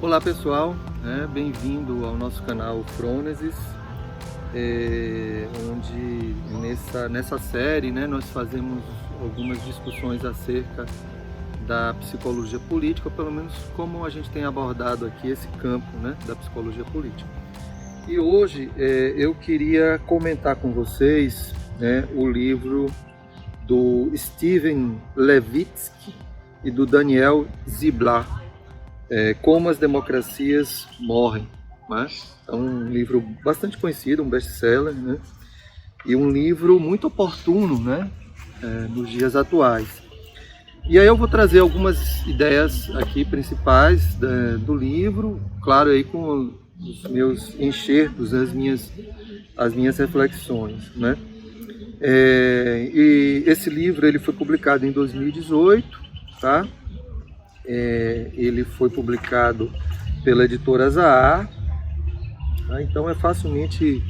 Olá pessoal, bem-vindo ao nosso canal Frônesis, onde nessa série nós fazemos algumas discussões acerca da psicologia política, ou pelo menos como a gente tem abordado aqui esse campo da psicologia política. E hoje eu queria comentar com vocês o livro do Steven Levitsky e do Daniel Ziblatt, Como as Democracias Morrem. É um livro bastante conhecido, um best-seller, e um livro muito oportuno nos dias atuais. E aí eu vou trazer algumas ideias aqui principais do livro, claro, aí com os meus enxertos, as minhas reflexões. E esse livro ele foi publicado em 2018, tá? Ele foi publicado pela editora Zahar, tá? Então é facilmente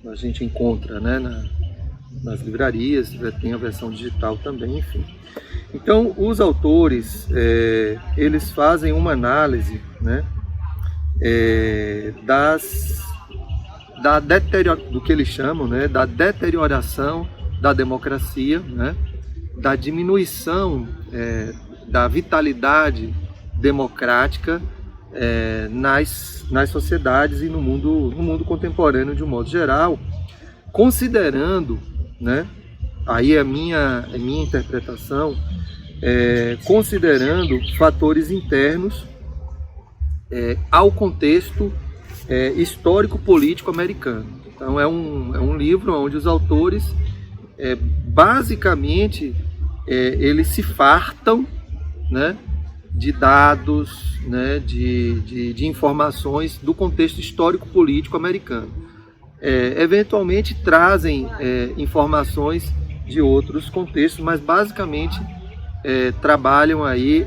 a gente encontra nas livrarias, tem a versão digital também, enfim. Então os autores eles fazem uma análise do que eles chamam da deterioração da democracia, da diminuição da vitalidade democrática nas sociedades e no mundo contemporâneo de um modo geral, considerando, aí é a minha interpretação, considerando fatores internos ao contexto histórico-político americano. Então é um livro onde os autores basicamente eles se fartam de dados, de informações do contexto histórico-político americano. Eventualmente trazem informações de outros contextos, mas basicamente trabalham aí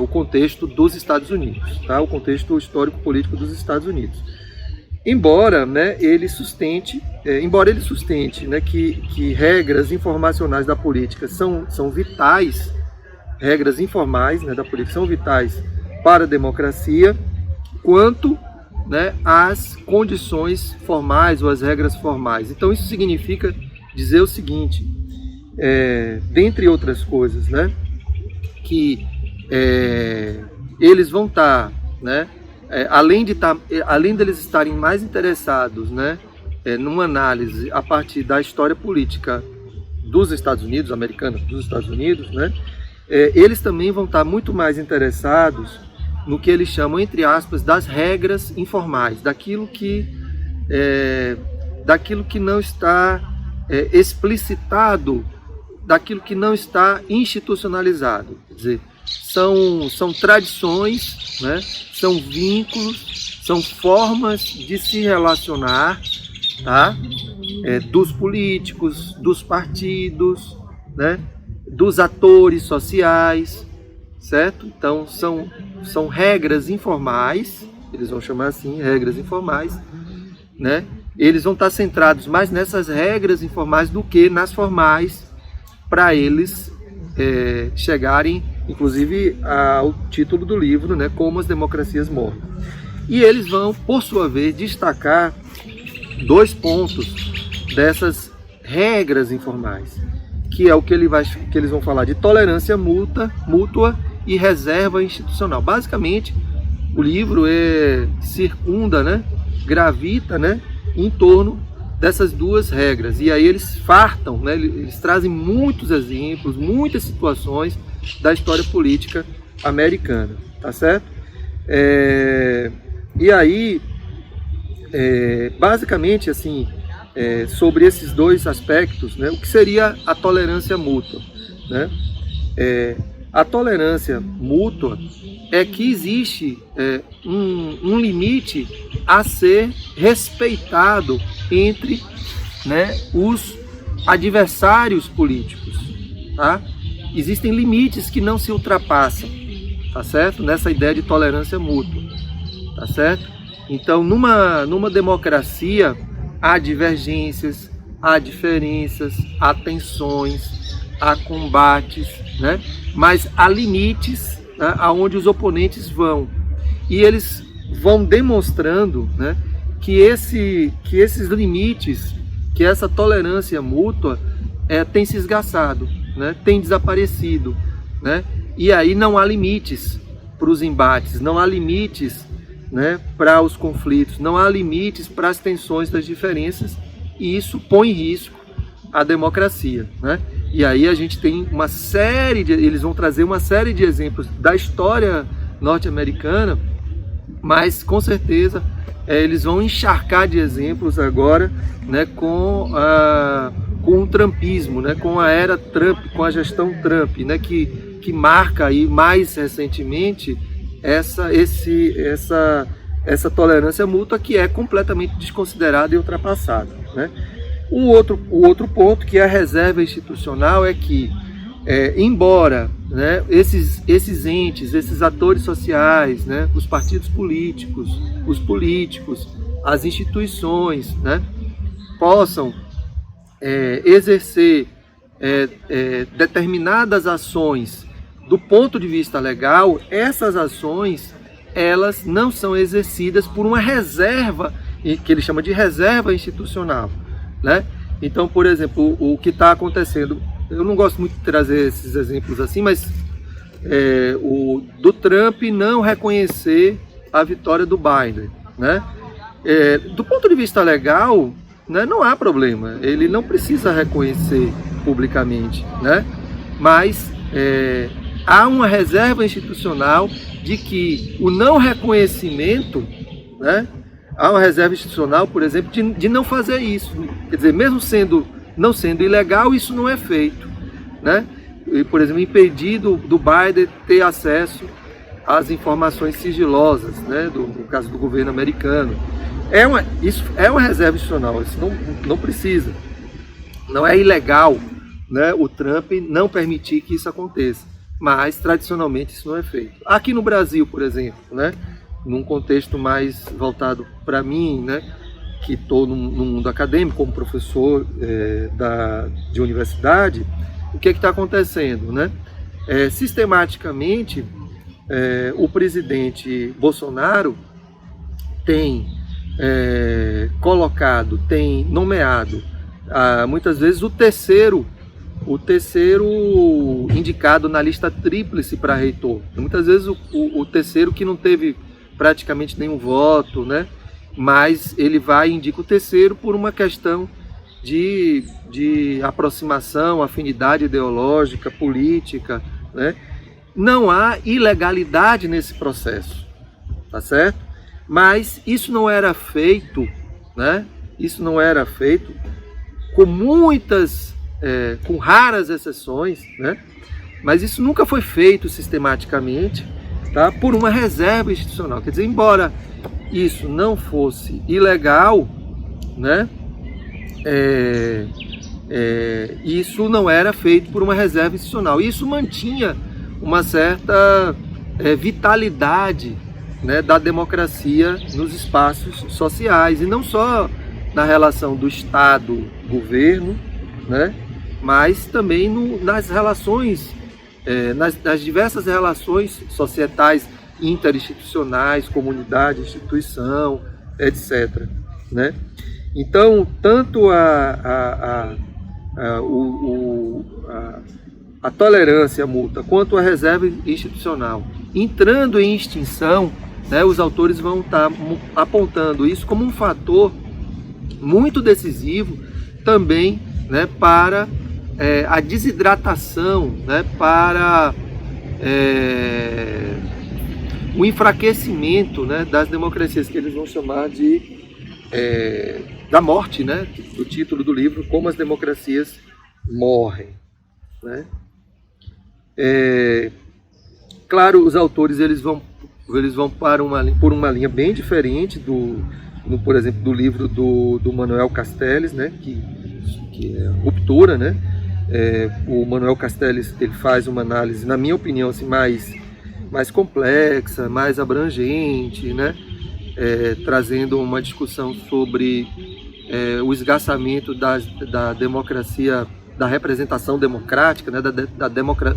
o contexto dos Estados Unidos, tá? O contexto histórico-político dos Estados Unidos. Embora ele sustente que regras informacionais da política são vitais, regras informais da política são vitais para a democracia, quanto as condições formais ou as regras formais. Então isso significa dizer o seguinte, dentre outras coisas, que eles vão estar, além deles estarem mais interessados numa análise a partir da história política dos Estados Unidos, americana dos Estados Unidos, eles também vão estar muito mais interessados no que eles chamam, entre aspas, das regras informais, daquilo que não está explicitado, daquilo que não está institucionalizado. Quer dizer, são tradições, são vínculos, são formas de se relacionar, tá? Dos políticos, dos partidos, dos atores sociais, certo? Então são regras informais, eles vão chamar assim, regras informais, Eles vão estar centrados mais nessas regras informais do que nas formais, para eles chegarem, inclusive, ao título do livro, Como as Democracias Morrem. E eles vão, por sua vez, destacar 2 pontos dessas regras informais, que é o que eles vão falar de tolerância mútua e reserva institucional. Basicamente, o livro circunda, gravita, em torno dessas 2 regras. E aí eles fartam, eles trazem muitos exemplos, muitas situações da história política americana, tá certo? E aí, basicamente, assim, sobre esses 2 aspectos, o que seria a tolerância mútua, a tolerância mútua é que existe um limite a ser respeitado entre os adversários políticos, tá? Existem limites que não se ultrapassam, tá certo? Nessa ideia de tolerância mútua, tá certo? Então, numa democracia, há divergências, há diferenças, há tensões, há combates, mas há limites né, aonde os oponentes vão. E eles vão demonstrando, né, que esses limites, que essa tolerância mútua tem se esgaçado, né, tem desaparecido, né, e aí não há limites para os embates, não há limites, né, para os conflitos, não há limites para as tensões das diferenças, e isso põe em risco a democracia, né? E aí a gente tem uma série eles vão trazer uma série de exemplos da história norte-americana, mas com certeza eles vão encharcar de exemplos agora, né, com o trumpismo, né, com a era Trump, com a gestão Trump, né, que marca aí mais recentemente essa tolerância mútua, que é completamente desconsiderada e ultrapassada, né? O outro ponto, que é a reserva institucional, é que, embora, né, esses entes, esses atores sociais, né, os partidos políticos, os políticos, as instituições, né, possam exercer determinadas ações do ponto de vista legal, essas ações elas não são exercidas por uma reserva, que ele chama de reserva institucional, né? Então, por exemplo, o que está acontecendo, eu não gosto muito de trazer esses exemplos assim, mas do Trump não reconhecer a vitória do Biden, né? Do ponto de vista legal, né, não há problema, ele não precisa reconhecer publicamente, né? Mas há uma reserva institucional de que o não reconhecimento, né, há uma reserva institucional, por exemplo, de não fazer isso. Quer dizer, mesmo não sendo ilegal, isso não é feito, né? E, por exemplo, impedir do Biden ter acesso às informações sigilosas, né, no caso do governo americano. Isso é uma reserva institucional, isso não precisa. Não é ilegal, né, o Trump não permitir que isso aconteça. Mas, tradicionalmente, isso não é feito. Aqui no Brasil, por exemplo, né, num contexto mais voltado para mim, né, que estou no mundo acadêmico, como professor de universidade, o que está acontecendo? Né? Sistematicamente, o presidente Bolsonaro tem tem nomeado, muitas vezes, o terceiro indicado na lista tríplice para reitor. Muitas vezes o terceiro que não teve praticamente nenhum voto, né? Mas ele vai e indica o terceiro por uma questão de aproximação, afinidade ideológica, política, né? Não há ilegalidade nesse processo, tá certo? Mas isso não era feito, né? Isso não era feito com raras exceções, né? Mas isso nunca foi feito sistematicamente, tá? Por uma reserva institucional. Quer dizer, embora isso não fosse ilegal, né? Isso não era feito por uma reserva institucional. Isso mantinha uma certa vitalidade, né, da democracia nos espaços sociais, e não só na relação do Estado-governo, né, mas também nas relações, nas diversas relações societais interinstitucionais, comunidade, instituição, etc. Né? Então, tanto a tolerância mútua quanto a reserva institucional entrando em extinção, né, os autores vão estar apontando isso como um fator muito decisivo também, né, para a desidratação, né, para o enfraquecimento, né, das democracias, que eles vão chamar da morte, né, do título do livro, Como as Democracias Morrem. Né? Claro, os autores eles vão por uma linha bem diferente por exemplo, do livro do Manuel Castells, né, que é Ruptura, né? O Manuel Castells ele faz uma análise, na minha opinião, assim, mais complexa, mais abrangente, né? Trazendo uma discussão sobre o esgarçamento da democracia, da representação democrática, né?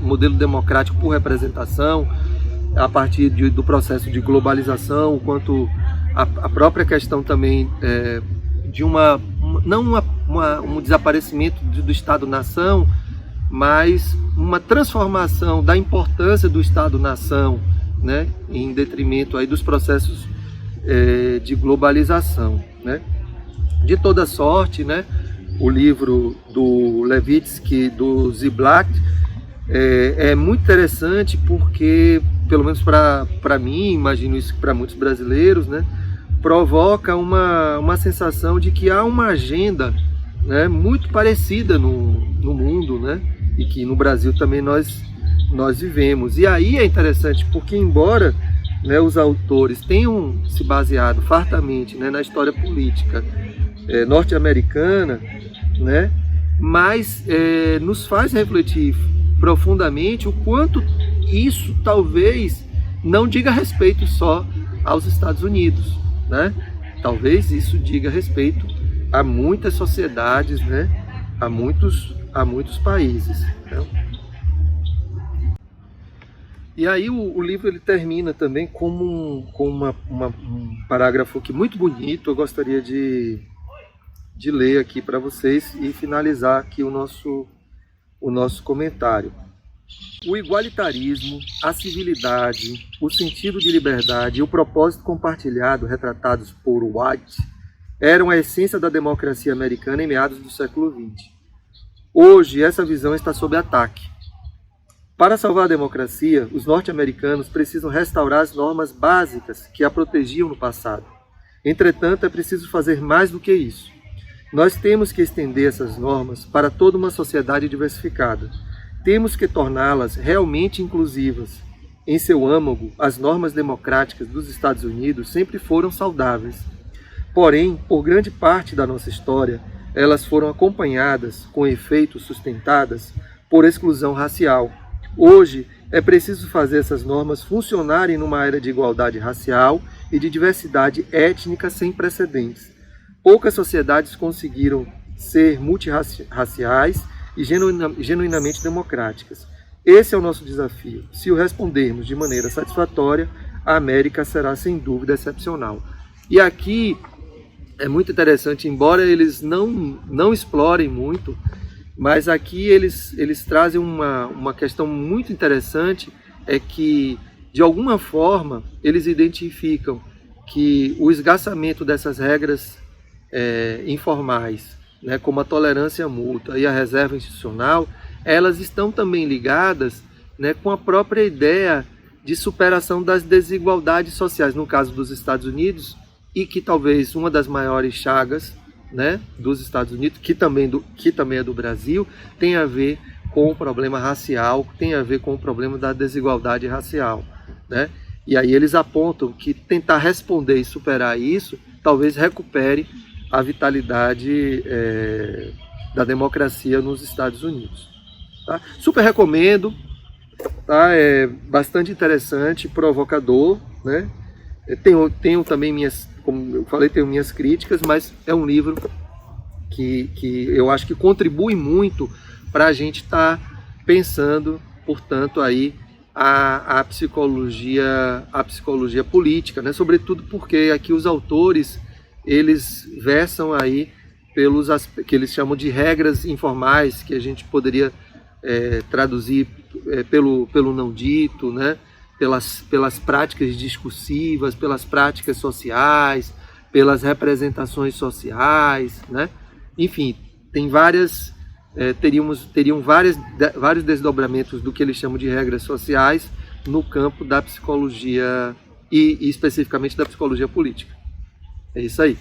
Modelo democrático por representação, a partir do processo de globalização, quanto a própria questão também de um desaparecimento do Estado-nação, mas uma transformação da importância do Estado-nação, né, em detrimento aí dos processos de globalização, né. De toda sorte, né, o livro do Levitsky, do Ziblatt, é muito interessante porque, pelo menos para mim, imagino isso para muitos brasileiros, né, provoca uma sensação de que há uma agenda, né, muito parecida no mundo, né, e que no Brasil também nós vivemos. E aí é interessante porque, embora, né, os autores tenham se baseado fartamente, né, na história política norte-americana, né, mas nos faz refletir profundamente o quanto isso talvez não diga respeito só aos Estados Unidos, né? Talvez isso diga respeito a muitas sociedades, né? a muitos países, né? E aí o livro ele termina também com um parágrafo aqui muito bonito. Eu gostaria de ler aqui para vocês e finalizar aqui o nosso comentário. O igualitarismo, a civilidade, o sentido de liberdade e o propósito compartilhado retratados por White eram a essência da democracia americana em meados do século XX. Hoje, essa visão está sob ataque. Para salvar a democracia, os norte-americanos precisam restaurar as normas básicas que a protegiam no passado. Entretanto, é preciso fazer mais do que isso. Nós temos que estender essas normas para toda uma sociedade diversificada. Temos que torná-las realmente inclusivas. Em seu âmago, as normas democráticas dos Estados Unidos sempre foram saudáveis. Porém, por grande parte da nossa história, elas foram acompanhadas, com efeito sustentadas, por exclusão racial. Hoje, é preciso fazer essas normas funcionarem numa era de igualdade racial e de diversidade étnica sem precedentes. Poucas sociedades conseguiram ser multirraciais e genuinamente democráticas. Esse é o nosso desafio. Se o respondermos de maneira satisfatória, a América será sem dúvida excepcional. E aqui é muito interessante, embora eles não explorem muito, mas aqui eles trazem uma questão muito interessante, é que, de alguma forma, eles identificam que o esgarçamento dessas regras informais, né, como a tolerância mútua e a reserva institucional, elas estão também ligadas, né, com a própria ideia de superação das desigualdades sociais, no caso dos Estados Unidos, e que talvez uma das maiores chagas, né, dos Estados Unidos, que também é do Brasil, tem a ver com o problema racial, tem a ver com o problema da desigualdade racial, né? E aí eles apontam que tentar responder e superar isso talvez recupere a vitalidade da democracia nos Estados Unidos. Tá? Super recomendo, tá? É bastante interessante, provocador, né? Tenho também como eu falei, tenho minhas críticas, mas é um livro que eu acho que contribui muito para a gente estar pensando, portanto, aí a psicologia política, né? Sobretudo porque aqui os autores eles versam aí pelos que eles chamam de regras informais, que a gente poderia traduzir pelo não dito, né? Pelas práticas discursivas, pelas práticas sociais, pelas representações sociais, né? Enfim, tem teriam vários desdobramentos do que eles chamam de regras sociais no campo da psicologia e especificamente da psicologia política. É isso aí.